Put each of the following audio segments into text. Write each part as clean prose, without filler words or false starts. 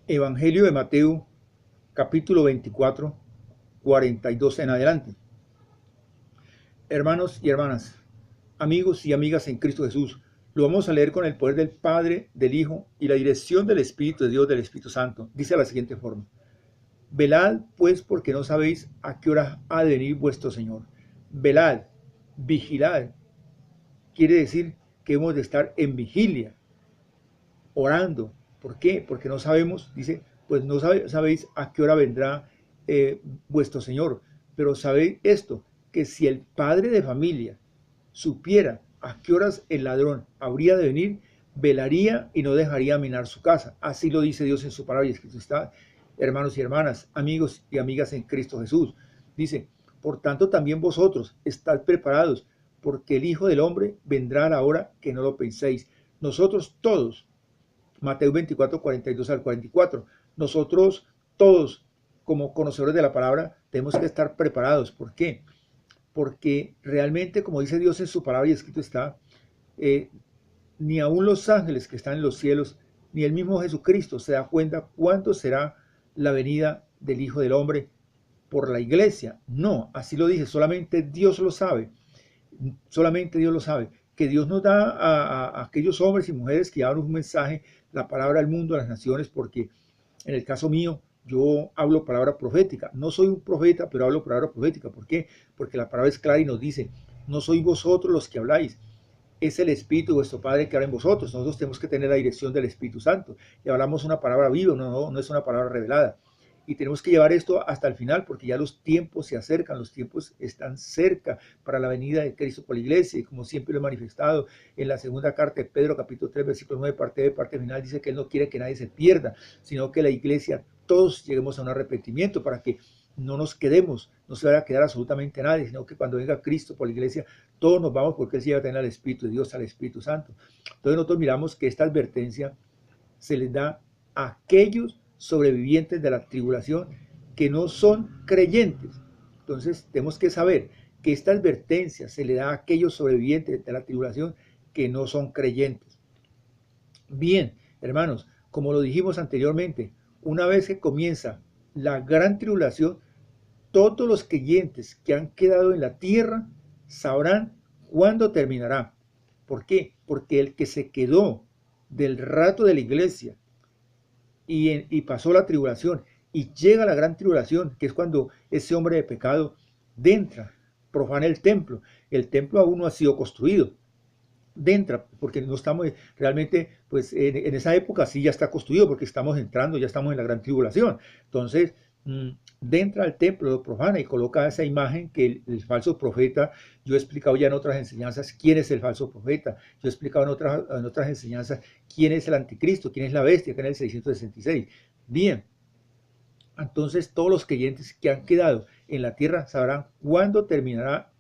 Evangelio de Mateo, capítulo 24, 42 en adelante. Hermanos y hermanas, amigos y amigas en Cristo Jesús, lo vamos a leer con el poder del Padre, del Hijo y la dirección del Espíritu de Dios, del Espíritu Santo. Dice de la siguiente forma: velad pues, porque no sabéis a qué hora ha de venir vuestro Señor. Velad, vigilad. Quiere decir que hemos de estar en vigilia, orando. ¿Por qué? Porque no sabemos, dice, pues no sabéis a qué hora vendrá vuestro Señor. Pero sabéis esto, que si el padre de familia supiera a qué horas el ladrón habría de venir, velaría y no dejaría minar su casa. Así lo dice Dios en su palabra, y escrito está, hermanos y hermanas, amigos y amigas en Cristo Jesús. Dice, por tanto también vosotros estad preparados, porque el Hijo del Hombre vendrá a la hora que no lo penséis. Nosotros todos, Mateo 24, 42 al 44. Nosotros todos, como conocedores de la palabra, tenemos que estar preparados. ¿Por qué? Porque realmente, como dice Dios en su palabra y escrito está, eh, ni aun los ángeles que están en los cielos, ni el mismo Jesucristo se da cuenta cuándo será la venida del Hijo del Hombre por la iglesia. No, así lo dice, solamente Dios lo sabe. Solamente Dios lo sabe, que Dios nos da a aquellos hombres y mujeres que llevan un mensaje, la palabra al mundo, a las naciones, porque en el caso mío, yo hablo palabra profética. No soy un profeta, pero hablo palabra profética. ¿Por qué? Porque la palabra es clara y nos dice, no sois vosotros los que habláis, es el Espíritu de vuestro Padre que habla en vosotros. Nosotros tenemos que tener la dirección del Espíritu Santo. Y hablamos una palabra viva, no es una palabra revelada. Y tenemos que llevar esto hasta el final porque ya los tiempos se acercan, los tiempos están cerca para la venida de Cristo por la iglesia. Y como siempre lo he manifestado en la segunda carta de Pedro, capítulo 3, versículo 9, parte final, dice que Él no quiere que nadie se pierda, sino que la iglesia, todos lleguemos a un arrepentimiento para que no nos quedemos, no se vaya a quedar absolutamente nadie, sino que cuando venga Cristo por la iglesia, todos nos vamos porque Él se lleva a tener al Espíritu de Dios, al Espíritu Santo. Entonces nosotros miramos que esta advertencia se les da a aquellos sobrevivientes de la tribulación que no son creyentes. Entonces tenemos que saber que esta advertencia se le da a aquellos sobrevivientes de la tribulación que no son creyentes. Bien, hermanos, como lo dijimos anteriormente, una vez que comienza la gran tribulación, todos los creyentes que han quedado en la tierra sabrán cuándo terminará. ¿Por qué? Porque el que se quedó del rato de la iglesia y pasó la tribulación y llega la gran tribulación, que es cuando ese hombre de pecado entra, profana el templo aún no ha sido construido, dentro, porque no estamos realmente, pues en esa época sí ya está construido, porque estamos entrando, ya estamos en la gran tribulación. Entonces, entra al templo, lo profana y coloca esa imagen que el falso profeta, yo he explicado ya en otras enseñanzas quién es el falso profeta, yo he explicado en otras enseñanzas quién es el anticristo, quién es la bestia, que en el 666. Bien, entonces todos los creyentes que han quedado en la tierra sabrán cuándo terminará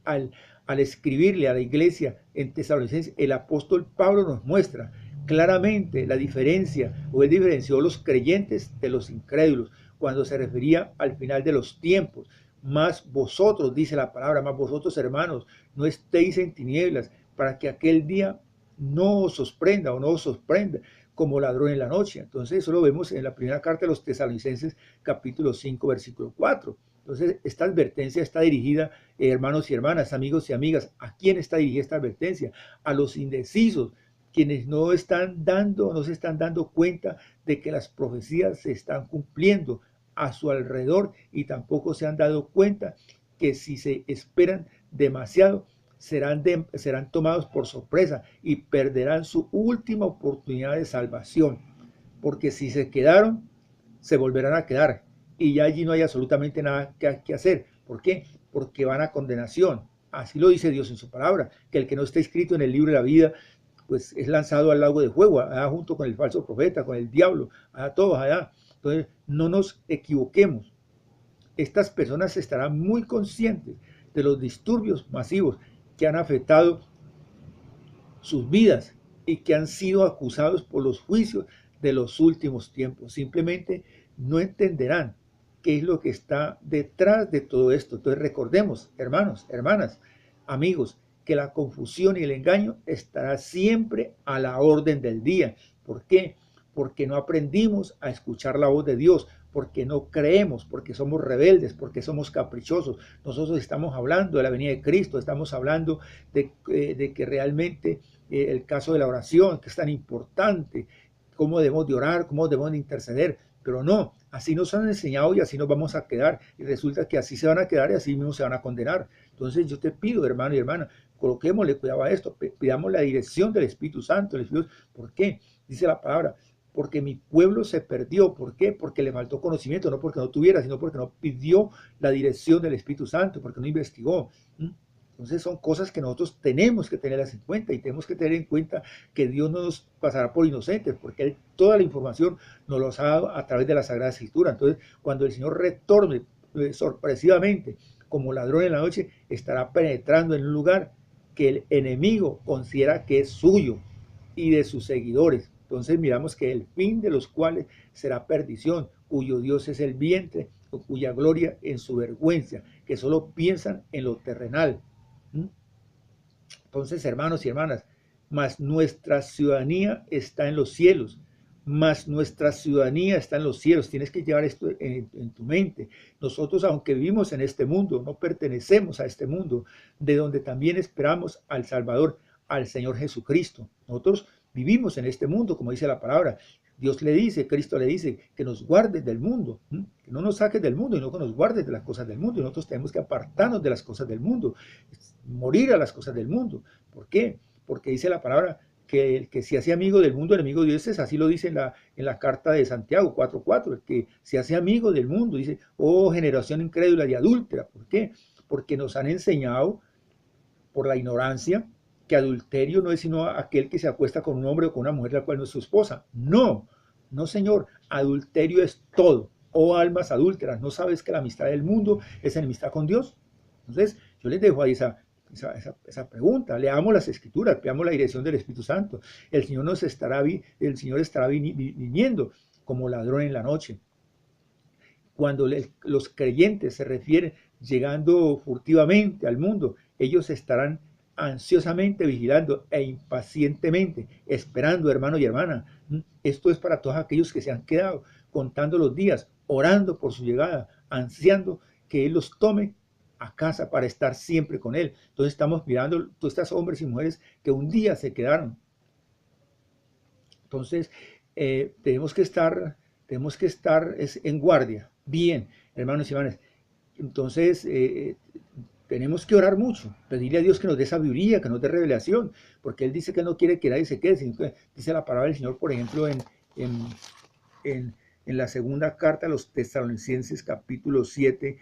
al, al escribirle a la iglesia en Tesalonicenses. El apóstol Pablo nos muestra claramente la diferencia, o él diferenció los creyentes de los incrédulos, cuando se refería al final de los tiempos. Más vosotros, dice la palabra, más vosotros hermanos, no estéis en tinieblas, para que aquel día no os sorprenda o no os sorprenda como ladrón en la noche. Entonces eso lo vemos en la primera carta de los Tesalonicenses, capítulo 5, versículo 4. Entonces, esta advertencia está dirigida, hermanos y hermanas, amigos y amigas. ¿A quién está dirigida esta advertencia? A los indecisos, quienes no se están dando cuenta de que las profecías se están cumpliendo a su alrededor y tampoco se han dado cuenta que si se esperan demasiado, serán tomados por sorpresa y perderán su última oportunidad de salvación. Porque si se quedaron, se volverán a quedar y ya allí no hay absolutamente nada que hacer. ¿Por qué? Porque van a condenación. Así lo dice Dios en su palabra, que el que no está escrito en el libro de la vida, pues es lanzado al lago de fuego, allá junto con el falso profeta, con el diablo, allá todos allá. Entonces, no nos equivoquemos. Estas personas estarán muy conscientes de los disturbios masivos que han afectado sus vidas y que han sido acusados por los juicios de los últimos tiempos. Simplemente no entenderán qué es lo que está detrás de todo esto. Entonces recordemos, hermanos, hermanas, amigos, que la confusión y el engaño estará siempre a la orden del día. ¿Por qué? porque no aprendimos a escuchar la voz de Dios, porque no creemos, porque somos rebeldes, porque somos caprichosos. Nosotros estamos hablando de la venida de Cristo, estamos hablando de que realmente el caso de la oración, que es tan importante, cómo debemos de orar, cómo debemos de interceder, pero no, así nos han enseñado y así nos vamos a quedar, y resulta que así se van a quedar y así mismo se van a condenar. Entonces yo te pido, hermano y hermana, coloquémosle cuidado a esto, pidamos la dirección del Espíritu Santo. ¿Por qué? Dice la palabra, porque mi pueblo se perdió. ¿Por qué? Porque le faltó conocimiento, no porque no tuviera, sino porque no pidió la dirección del Espíritu Santo, porque no investigó. Entonces son cosas que nosotros tenemos que tenerlas en cuenta, y tenemos que tener en cuenta que Dios no nos pasará por inocentes, porque Él toda la información nos lo ha dado a través de la Sagrada Escritura. Entonces, cuando el Señor retorne sorpresivamente como ladrón en la noche, estará penetrando en un lugar que el enemigo considera que es suyo y de sus seguidores. Entonces miramos que el fin de los cuales será perdición, cuyo Dios es el vientre, cuya gloria en su vergüenza, que solo piensan en lo terrenal. Entonces, hermanos y hermanas, mas nuestra ciudadanía está en los cielos, mas nuestra ciudadanía está en los cielos. Tienes que llevar esto en tu mente. Nosotros, aunque vivimos en este mundo, no pertenecemos a este mundo, de donde también esperamos al Salvador, al Señor Jesucristo. Nosotros vivimos en este mundo, como dice la palabra. Dios le dice, Cristo le dice, que nos guarde del mundo, que no nos saques del mundo, y no que nos guardes de las cosas del mundo. Y nosotros tenemos que apartarnos de las cosas del mundo, morir a las cosas del mundo. ¿Por qué? Porque dice la palabra que el que se hace amigo del mundo, enemigo de Dios es. Así lo dice en la carta de Santiago 4:4, el que se hace amigo del mundo, dice, oh generación incrédula y adúltera. ¿Por qué? Porque nos han enseñado por la ignorancia que adulterio no es sino aquel que se acuesta con un hombre o con una mujer la cual no es su esposa. No, no señor, adulterio es todo. Oh almas adúlteras, ¿no sabes que la amistad del mundo es enemistad con Dios? Entonces yo les dejo ahí esa pregunta. Leamos las Escrituras, veamos la dirección del Espíritu Santo. El Señor estará viniendo como ladrón en la noche. Cuando los creyentes se refieren llegando furtivamente al mundo, ellos estarán ansiosamente vigilando e impacientemente esperando, hermano y hermana. Esto es para todos aquellos que se han quedado contando los días, orando por su llegada, ansiando que Él los tome a casa para estar siempre con Él. Entonces estamos mirando todos estos hombres y mujeres que un día se quedaron. Entonces tenemos que estar en guardia. Bien, hermanos y hermanas. Entonces tenemos que orar mucho, pedirle a Dios que nos dé sabiduría, que nos dé revelación, porque Él dice que no quiere que nadie se quede, sino que dice la palabra del Señor, por ejemplo, en la segunda carta a los Tesalonicenses, capítulo 7,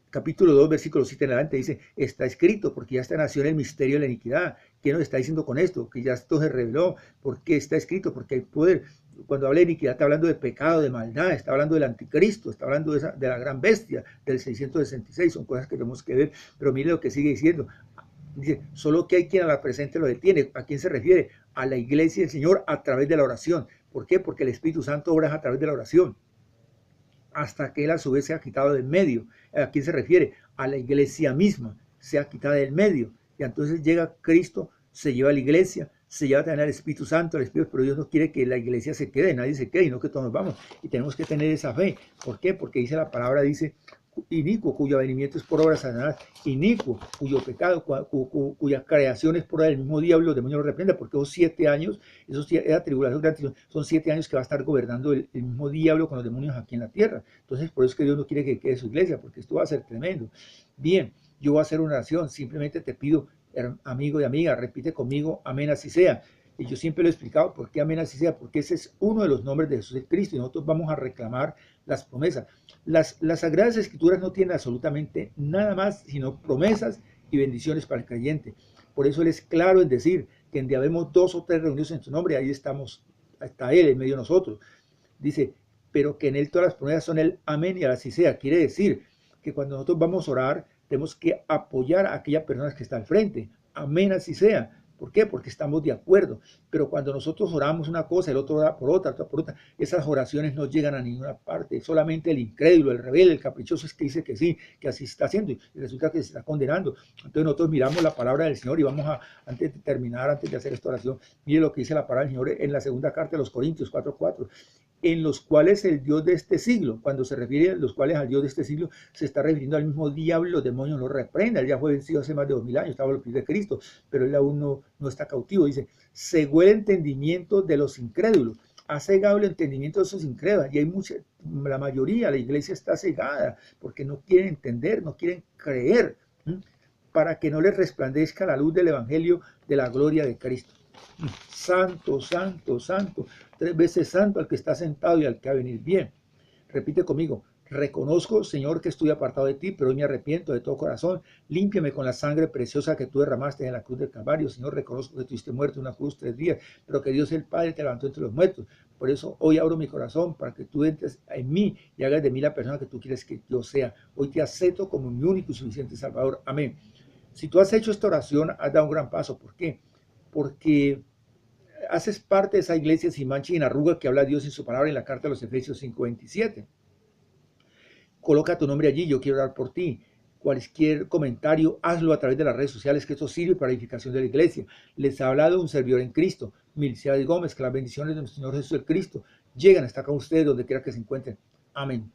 capítulo 2, versículo 7 en adelante, dice, está escrito, porque ya está nació en el misterio de la iniquidad. ¿Qué nos está diciendo con esto? Que ya esto se reveló. ¿Por qué está escrito? Porque hay poder. Cuando habla de iniquidad está hablando de pecado, de maldad, está hablando del anticristo, está hablando de la gran bestia, del 666, son cosas que tenemos que ver, pero mire lo que sigue diciendo. Dice, solo que hay quien a la presente lo detiene. ¿A quién se refiere? A la iglesia del Señor a través de la oración. ¿Por qué? Porque el Espíritu Santo obra a través de la oración, hasta que Él a su vez se ha quitado del medio. ¿A quién se refiere? A la iglesia misma, se ha quitado del medio. Y entonces llega Cristo, se lleva a la iglesia, se lleva también al Espíritu Santo, pero Dios no quiere que la iglesia se quede, nadie se quede, sino que todos nos vamos. Y tenemos que tener esa fe. ¿Por qué? Porque dice la palabra, dice, inicuo, cuyo avenimiento es por obra de Satanás, inicuo, cuyo pecado, cuya creación es por el mismo diablo, el demonio lo reprenda, porque esos 7 años, esa tribulación, son 7 años que va a estar gobernando el mismo diablo con los demonios aquí en la tierra. Entonces, por eso es que Dios no quiere que quede su iglesia, porque esto va a ser tremendo. Bien, yo voy a hacer una oración, simplemente te pido, amigo y amiga, repite conmigo, amén, así sea. Y yo siempre lo he explicado, ¿por qué amén así sea? Porque ese es uno de los nombres de Jesús Cristo, y nosotros vamos a reclamar las promesas. Las Sagradas Escrituras no tienen absolutamente nada más, sino promesas y bendiciones para el creyente. Por eso Él es claro en decir que donde habemos 2 o 3 reunidos en su nombre, ahí está Él en medio de nosotros. Dice, pero que en Él todas las promesas son el amén y así sea. Quiere decir que cuando nosotros vamos a orar, tenemos que apoyar a aquella persona que está al frente. Amén, así sea. ¿Por qué? Porque estamos de acuerdo. Pero cuando nosotros oramos una cosa, el otro ora por otra, esas oraciones no llegan a ninguna parte. Solamente el incrédulo, el rebelde, el caprichoso es que dice que sí, que así está haciendo, y resulta que se está condenando. Entonces nosotros miramos la palabra del Señor y vamos a, antes de terminar, antes de hacer esta oración, mire lo que dice la palabra del Señor en la segunda carta de los Corintios 4:4. En los cuales el Dios de este siglo, cuando se refiere a los cuales al Dios de este siglo, se está refiriendo al mismo diablo, los demonios lo reprenda. Él ya fue vencido hace más de 2000 años, estaba a los pies de Cristo, pero él aún no está cautivo. Dice, cegó el entendimiento de los incrédulos, ha cegado el entendimiento de esos incrédulos, y hay la mayoría, la iglesia está cegada, porque no quieren entender, no quieren creer, para que no les resplandezca la luz del evangelio de la gloria de Cristo. Santo, santo, santo, 3 veces santo al que está sentado y al que ha de venir bien. Repite conmigo, reconozco, Señor, que estoy apartado de ti, pero hoy me arrepiento de todo corazón. Límpiame con la sangre preciosa que tú derramaste en la cruz del Calvario. Señor, reconozco que estuviste muerto en una cruz 3 días, pero que Dios el Padre te levantó entre los muertos. Por eso hoy abro mi corazón para que tú entres en mí y hagas de mí la persona que tú quieres que yo sea. Hoy te acepto como mi único y suficiente Salvador. Amén. Si tú has hecho esta oración, has dado un gran paso. ¿Por qué? Porque haces parte de esa iglesia sin mancha y sin arruga que habla Dios en su palabra en la carta de los Efesios 5:27. Coloca tu nombre allí, yo quiero orar por ti. Cualquier comentario, hazlo a través de las redes sociales, que esto sirve para la edificación de la iglesia. Les ha hablado un servidor en Cristo, Milciades Gómez, que las bendiciones de nuestro Señor Jesús el Cristo lleguen hasta acá ustedes, donde quiera que se encuentren. Amén.